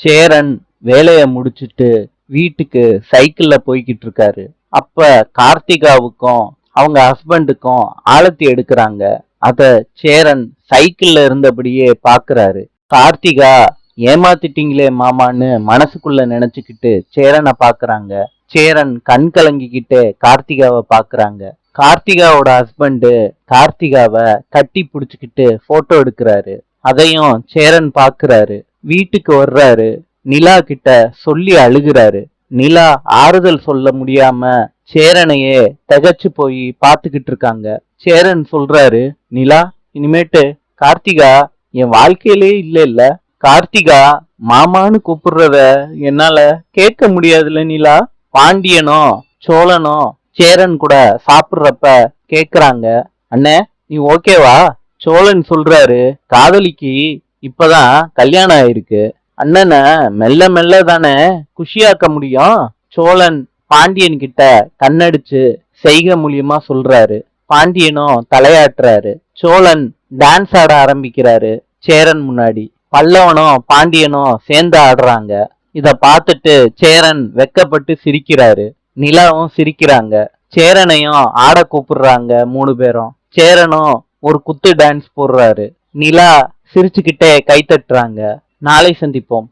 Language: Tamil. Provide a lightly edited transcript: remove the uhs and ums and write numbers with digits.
சேரன் வேலைய முடிச்சிட்டு வீட்டுக்கு சைக்கிள்ல போய்கிட்டு இருக்காரு. அப்ப கார்த்திகாவுக்கும் அவங்க ஹஸ்பண்டுக்கும் ஆலத்தி எடுக்கிறாங்க. அத சேரன் சைக்கிள்ல இருந்தபடியே பாக்குறாரு. கார்த்திகா ஏமாத்திட்டீங்களே மாமான்னு மனசுக்குள்ள நினைச்சுக்கிட்டு சேரனை பாக்குறாங்க. சேரன் கண் கலங்கிக்கிட்டு கார்த்திகாவை பாக்குறாங்க. கார்த்திகாவோட ஹஸ்பண்டு கார்த்திகாவை கட்டி பிடிச்சுக்கிட்டு போட்டோ எடுக்கிறாரு. அதையும் சேரன் பாக்குறாரு. வீட்டுக்கு வர்றாரு. நிலா கிட்ட சொல்லி அழுகுறாரு. நிலா ஆறுதல் சொல்ல முடியாம சேரனையே திகைச்சு போய் பாத்துக்கிட்டு இருக்காங்க. சேரன் சொல்றாரு, நிலா, இனிமேட்டு கார்த்திகா என் வாழ்க்கையிலே இல்ல. கார்த்திகா மாமான்னு கூப்பிடுறத என்னால கேட்க முடியாதுல நிலா. பாண்டியனும் சோழனும் சேரன் கூட சாப்பிடுறப்ப கேக்குறாங்க, அண்ணே நீ ஓகேவா? சோழன் சொல்றாரு, காதலிக்கு இப்பதான் கல்யாணம் ஆயிருக்கு. அண்ணனை மெல்ல மெல்ல தானே குஷியாக்க முடியும். சோழன் பாண்டியன் கிட்ட கண்ணடிச்சு செய்கை மூலியமா சொல்றாரு. பாண்டியனும் தலையாட்டுறாரு. சோழன் டான்ஸ் ஆட ஆரம்பிக்கிறாரு சேரன் முன்னாடி. பல்லவனும் பாண்டியனும் சேர்ந்து ஆடுறாங்க. இத பார்த்துட்டு சேரன் வெக்கப்பட்டு சிரிக்கிறாரு. நிலாவும் சிரிக்கிறாங்க. சேரனையும் ஆட கூப்பிடுறாங்க 3 பேரும். சேரனும் ஒரு குத்து டான்ஸ் போடுறாரு. நிலா சிரிச்சுக்கிட்டே கை தட்டுறாங்க. நாளை சந்திப்போம்.